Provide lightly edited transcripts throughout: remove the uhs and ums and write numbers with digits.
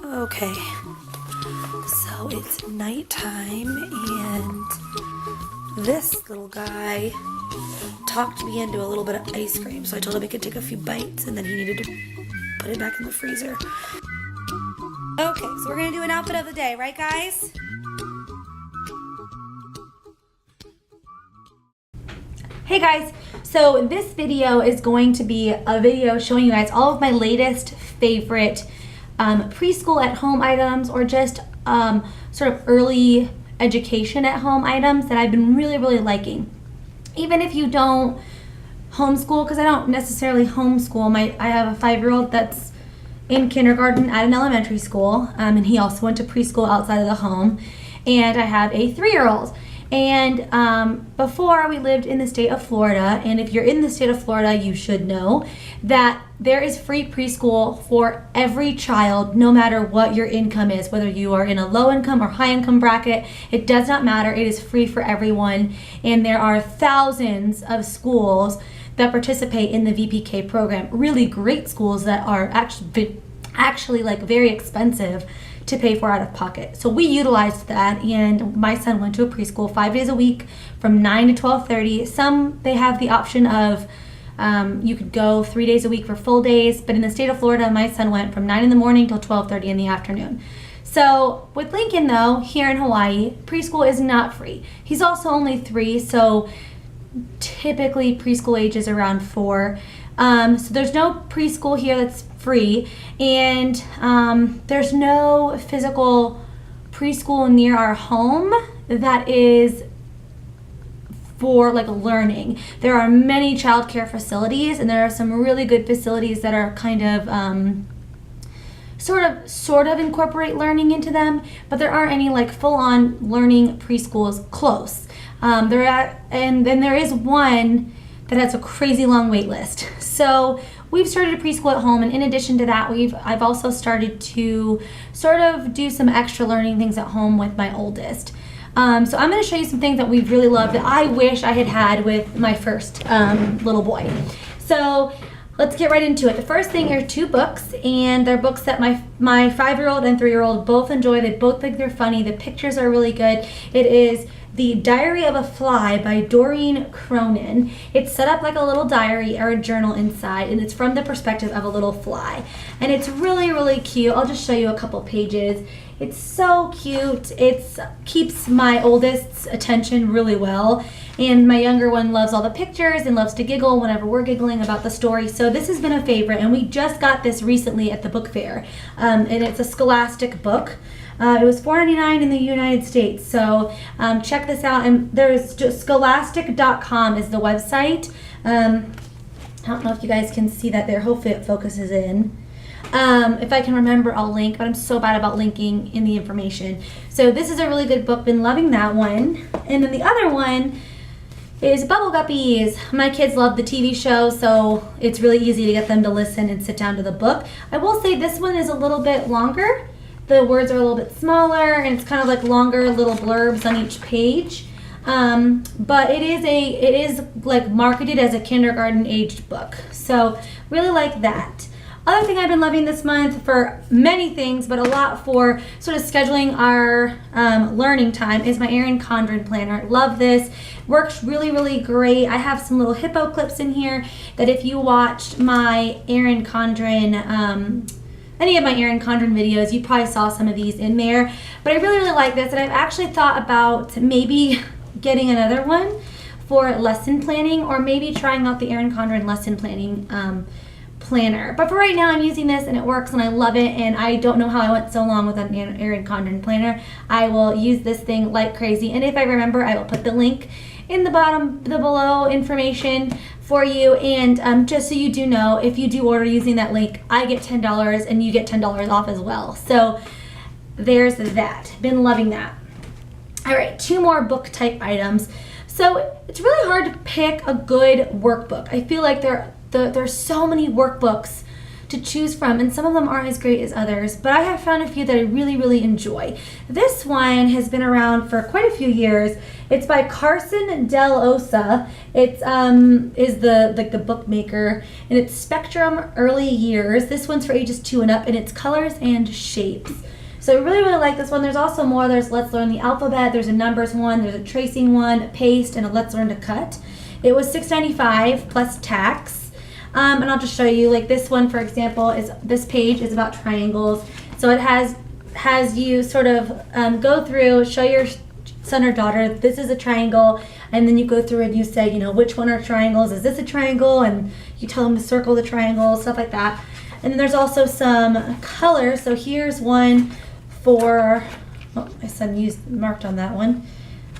Okay, so it's nighttime and this little guy talked me into a little bit of ice cream, so I told him he could take a few bites and then he needed to put it back in the freezer. Okay, so we're gonna do an outfit of the day, right guys? Hey guys, so this video is going to be a video showing you guys all of my latest favorite preschool at home items, or just sort of early education at home items that I've been really liking. Even if you don't homeschool, because I don't necessarily homeschool, I have a 5-year-old that's in kindergarten at an elementary school, and he also went to preschool outside of the home, and I have a 3-year-old. And before, we lived in the state of Florida, and if you're in the state of Florida, you should know that there is free preschool for every child, no matter what your income is, whether you are in a low income or high income bracket. It does not matter. It is free for everyone, and there are thousands of schools that participate in the VPK program. Really great schools that are actually like very expensive to pay for out of pocket. So we utilized that, and my son went to a preschool 5 days a week from 9 to 12:30. Some, they have the option of you could go 3 days a week for full days, but in the state of Florida, my son went from 9 in the morning till 12:30 in the afternoon. So with Lincoln though, here in Hawaii, preschool is not free. He's also only 3, so typically preschool age is around 4. So there's no preschool here that's free, and there's no physical preschool near our home that is for like learning. There are many childcare facilities, and there are some really good facilities that are kind of sort of incorporate learning into them, but there aren't any like full-on learning preschools close. And then there is one that has a crazy long wait list. So we've started a preschool at home, and in addition to that, I've also started to sort of do some extra learning things at home with my oldest. So I'm going to show you some things that we've really loved that I wish I had with my first little boy. So let's get right into it. The first thing are 2 books, and they're books that my 5-year-old and 3-year-old both enjoy. They both think they're funny. The pictures are really good. It is The Diary of a Fly by Doreen Cronin. It's set up like a little diary or a journal inside, and it's from the perspective of a little fly. And it's really cute. I'll just show you a couple pages. It's so cute. It keeps my oldest's attention really well, and my younger one loves all the pictures and loves to giggle whenever we're giggling about the story. So this has been a favorite, and we just got this recently at the book fair, and it's a Scholastic book. It was $4.99 in the United States, so check this out. And there's just scholastic.com is the website. I don't know if you guys can see that there. Hopefully it focuses in. If I can remember, I'll link, but I'm so bad about linking in the information. So this is a really good book. Been loving that one. And then the other one is Bubble Guppies. My kids love the TV show, so it's really easy to get them to listen and sit down to the book. I will say this one is a little bit longer. The words are a little bit smaller, and it's kind of like longer little blurbs on each page. But it is like marketed as a kindergarten aged book. So really like that. Other thing I've been loving this month, for many things, but a lot for sort of scheduling our learning time, is my Erin Condren planner. Love this. Works really great. I have some little hippo clips in here that if you watched my Erin Condren any of my Erin Condren videos, you probably saw some of these in there. But I really like this, and I've actually thought about maybe getting another one for lesson planning, or maybe trying out the Erin Condren lesson planning planner. But for right now, I'm using this, and it works, and I love it, and I don't know how I went so long with an Erin Condren planner. I will use this thing like crazy, and if I remember, I will put the link in the below information for you. And just so you do know, if you do order using that link, I get $10 and you get $10 off as well. So there's that. Been loving that. All right, 2 more book type items. So it's really hard to pick a good workbook. I feel like there's so many workbooks to choose from, and some of them aren't as great as others, but I have found a few that I really, really enjoy. This one has been around for quite a few years. It's by Carson Del Osa. It's is the bookmaker, and it's Spectrum Early Years. This one's for ages 2 and up, and it's colors and shapes. So I really, really like this one. There's also more. There's Let's Learn the Alphabet. There's a numbers one. There's a tracing one, a paste, and a Let's Learn to Cut. It was $6.95 plus tax. And I'll just show you, like this one, for example, is this page is about triangles. So it has you sort of go through, show your son or daughter, this is a triangle, and then you go through and you say, you know, which one are triangles? Is this a triangle? And you tell them to circle the triangle, stuff like that. And then there's also some color. So here's one for, oh, my son marked on that one.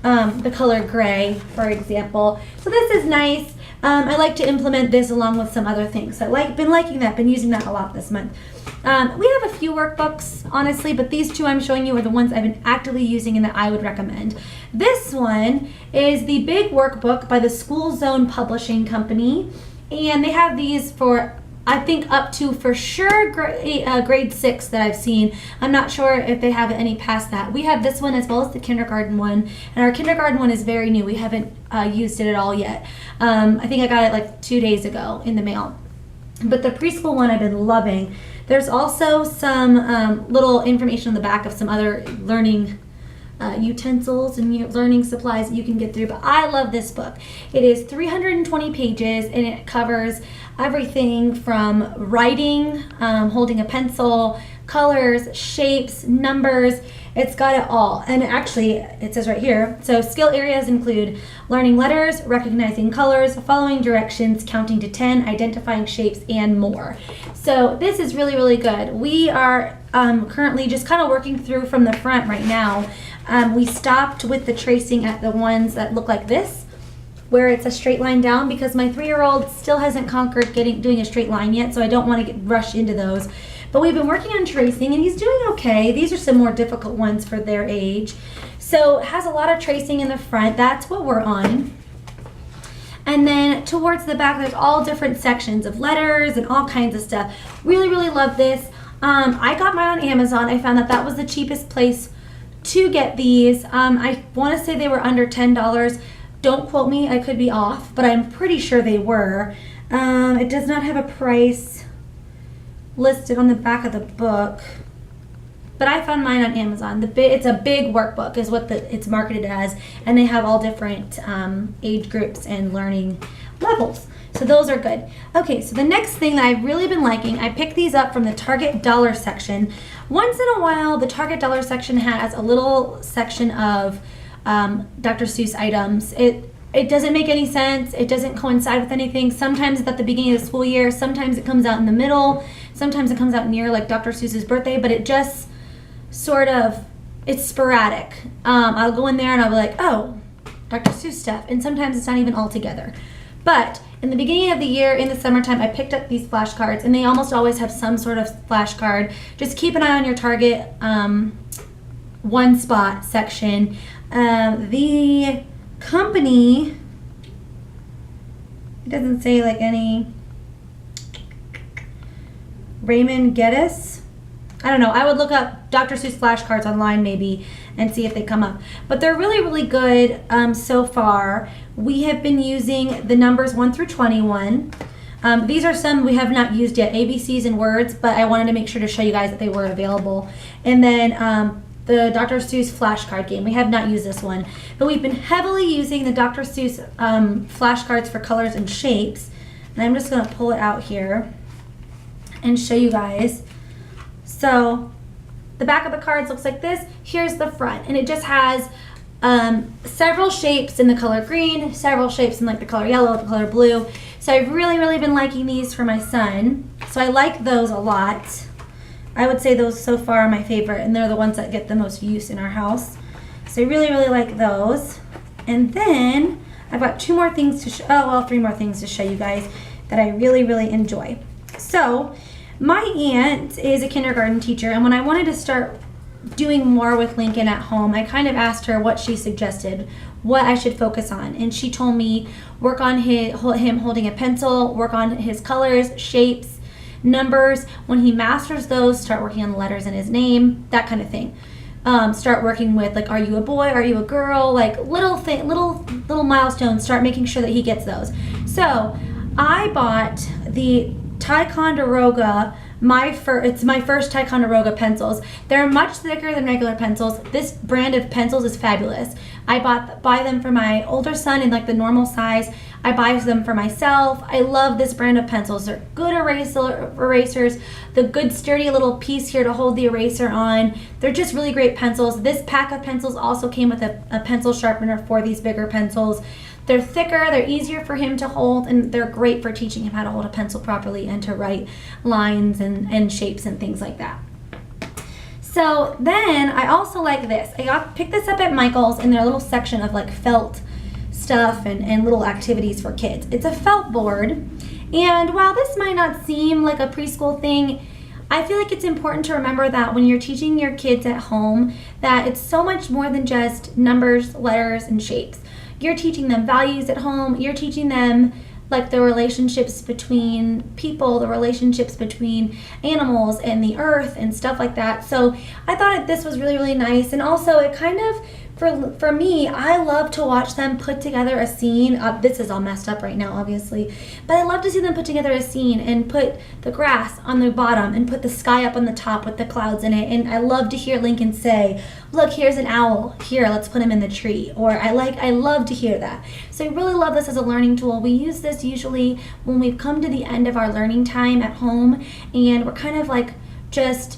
The color gray, for example. So this is nice. I like to implement this along with some other things. Been liking that, been using that a lot this month. We have a few workbooks, honestly, but these two I'm showing you are the ones I've been actively using and that I would recommend. This one is the big workbook by the School Zone Publishing Company, and they have these for, I think, up to, for sure, grade 6 that I've seen. I'm not sure if they have any past that. We have this one as well as the kindergarten one, and our kindergarten one is very new. We haven't used it at all yet. I think I got it like 2 days ago in the mail. But the preschool one I've been loving. There's also some little information on the back of some other learning utensils and learning supplies that you can get through, but I love this book. It is 320 pages, and it covers everything from writing, holding a pencil, colors, shapes, numbers. It's got it all. And actually, it says right here, so skill areas include learning letters, recognizing colors, following directions, counting to 10, identifying shapes, and more. So this is really, really good. We are currently just kind of working through from the front right now. We stopped with the tracing at the ones that look like this, where it's a straight line down, because my 3-year-old still hasn't conquered doing a straight line yet, so I don't want to rush into those. But we've been working on tracing, and he's doing okay. These are some more difficult ones for their age. So it has a lot of tracing in the front. That's what we're on. And then towards the back, there's all different sections of letters and all kinds of stuff. Really, really love this. I got mine on Amazon. I found that was the cheapest place to get these. I want to say they were under $10. Don't quote me, I could be off, but I'm pretty sure they were. It does not have a price listed on the back of the book, but I found mine on Amazon. It's a big workbook is what it's marketed as, and they have all different age groups and learning levels. So those are good. Okay, so the next thing that I've really been liking, I picked these up from the Target dollar section. Once in a while, the Target dollar section has a little section of Dr. Seuss items. It doesn't make any sense. It doesn't coincide with anything. Sometimes it's at the beginning of the school year. Sometimes it comes out in the middle. Sometimes it comes out near like Dr. Seuss's birthday, but it just sort of, it's sporadic. I'll go in there and I'll be like, oh, Dr. Seuss stuff. And sometimes it's not even all together. But in the beginning of the year, in the summertime, I picked up these flashcards, and they almost always have some sort of flashcard. Just keep an eye on your Target one spot section. The company, it doesn't say like any, Raymond Geddes. I don't know. I would look up Dr. Seuss flashcards online maybe and see if they come up. But they're really, really good so far. We have been using the numbers 1 through 21. These are some we have not used yet, ABCs and words, but I wanted to make sure to show you guys that they were available. And then the Dr. Seuss flashcard game. We have not used this one, but we've been heavily using the Dr. Seuss flashcards for colors and shapes. And I'm just going to pull it out here and show you guys. So the back of the cards looks like this. Here's the front, and it just has several shapes in the color green, several shapes in like the color yellow, the color blue. So I've really, really been liking these for my son. So I like those a lot. I would say those so far are my favorite, and they're the ones that get the most use in our house. So I really, really like those. And then I've got 2 more things to show, 3 more things to show you guys that I really, really enjoy. So my aunt is a kindergarten teacher, and when I wanted to start doing more with Lincoln at home, I kind of asked her what she suggested, what I should focus on. And she told me work on him holding a pencil, work on his colors, shapes, numbers. When he masters those, start working on the letters in his name, that kind of thing. Start working with, like, are you a boy, are you a girl, like little milestones. Start making sure that he gets those. So I bought the Ticonderoga, it's my first Ticonderoga pencils. They're much thicker than regular pencils. This brand of pencils is fabulous. I buy them for my older son in like the normal size. I buy them for myself. I love this brand of pencils. They're good erasers. The good sturdy little piece here to hold the eraser on. They're just really great pencils. This pack of pencils also came with a pencil sharpener for these bigger pencils. They're thicker, they're easier for him to hold, and they're great for teaching him how to hold a pencil properly and to write lines and shapes and things like that. So then I also like this. I picked this up at Michael's in their little section of like felt stuff and little activities for kids. It's a felt board, and while this might not seem like a preschool thing, I feel like it's important to remember that when you're teaching your kids at home, that it's so much more than just numbers, letters, and shapes. You're teaching them values at home. You're teaching them like the relationships between people, the relationships between animals and the earth and stuff like that. So I thought that this was really, really nice. And also it kind of, for me, I love to watch them put together a scene. This is all messed up right now, obviously. But I love to see them put together a scene and put the grass on the bottom and put the sky up on the top with the clouds in it. And I love to hear Lincoln say, look, here's an owl. Here, let's put him in the tree. Or I love to hear that. So I really love this as a learning tool. We use this usually when we've come to the end of our learning time at home and we're kind of like just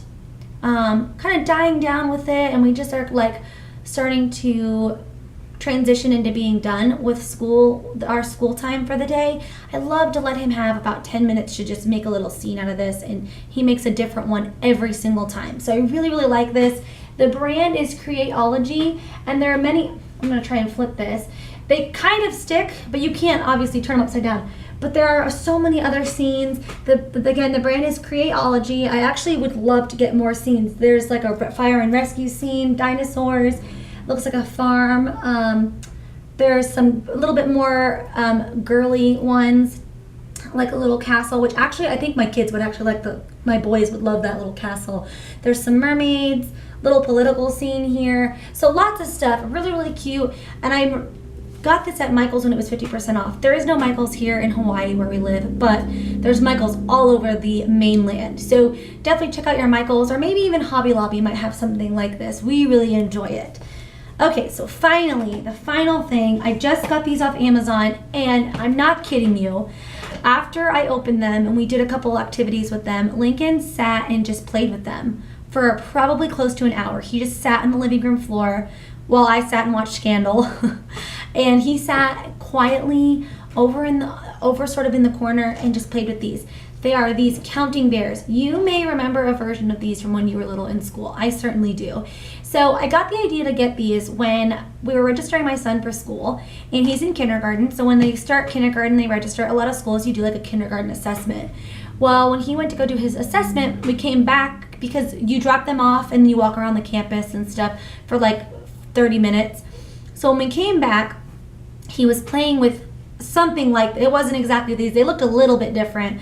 kind of dying down with it, and we just are like starting to transition into being done with our school time for the day. I love to let him have about 10 minutes to just make a little scene out of this, and he makes a different one every single time. So I really, really like this. The brand is Creatology, and there are many, I'm going to try and flip this. They kind of stick, but you can't obviously turn them upside down. But there are so many other scenes. Again, the brand is Creatology. I actually would love to get more scenes. There's like a fire and rescue scene, dinosaurs, looks like a farm. There's some a little bit more girly ones, like a little castle, which actually I think my kids would actually like. My boys would love that little castle. There's some mermaids, little political scene here. So lots of stuff, really, really cute. And I got this at Michael's when it was 50% off. There is no Michael's here in Hawaii where we live, but there's Michael's all over the mainland. So definitely check out your Michael's, or maybe even Hobby Lobby might have something like this. We really enjoy it. Okay, so finally, the final thing, I just got these off Amazon, and I'm not kidding you. After I opened them and we did a couple activities with them, Lincoln sat and just played with them for probably close to an hour. He just sat on the living room floor while I sat and watched Scandal. And he sat quietly over sort of in the corner and just played with these. They are these counting bears. You may remember a version of these from when you were little in school. I certainly do. So I got the idea to get these when we were registering my son for school, and he's in kindergarten. So when they start kindergarten, they register. A lot of schools, you do like a kindergarten assessment. Well, when he went to go do his assessment, we came back because you drop them off and you walk around the campus and stuff for like 30 minutes. So when we came back, he was playing with something like, it wasn't exactly these. They looked a little bit different.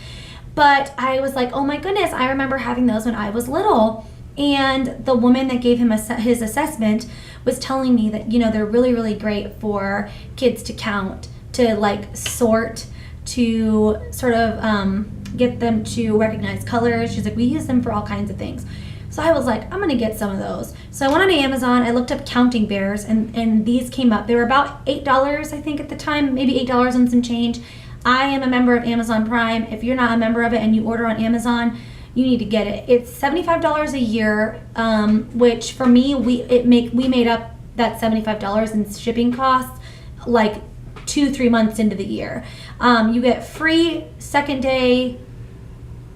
But I was like, oh my goodness, I remember having those when I was little. And the woman that gave him his assessment was telling me that, you know, they're really, really great for kids to count, to like sort, to sort of get them to recognize colors. She's like, we use them for all kinds of things. So I was like, I'm going to get some of those. So I went on Amazon, I looked up counting bears, and these came up. They were about $8, I think, at the time, maybe $8 and some change. I am a member of Amazon Prime. If you're not a member of it and you order on Amazon, you need to get it. It's $75 a year, which for me, we made up that $75 in shipping costs like 2-3 months into the year. You get free second day,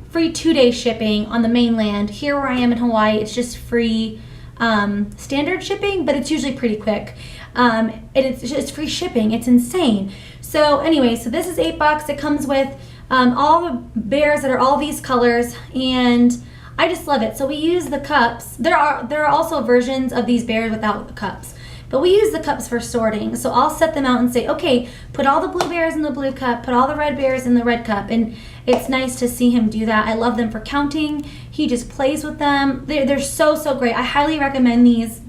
free 2-day shipping on the mainland. Here where I am in Hawaii, it's just free standard shipping, but it's usually pretty quick. And it's free shipping. It's insane. So anyway, so this is $8. It comes with all the bears that are all these colors, and I just love it. So we use the cups. There are also versions of these bears without the cups, but we use the cups for sorting. So I'll set them out and say, okay, put all the blue bears in the blue cup, put all the red bears in the red cup, and it's nice to see him do that. I love them for counting. He just plays with them. They're so great. I highly recommend these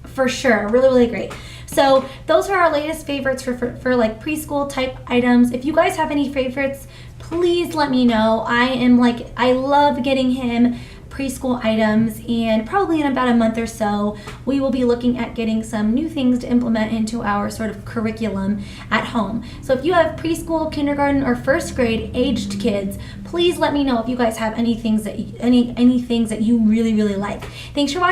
for sure. Really great. So those are our latest favorites for like preschool type items. If you guys have any favorites, please let me know. I love getting him preschool items, and probably in about a month or so we will be looking at getting some new things to implement into our sort of curriculum at home. So if you have preschool, kindergarten, or first grade aged kids, please let me know if you guys have any things that you really like. Thanks for watching.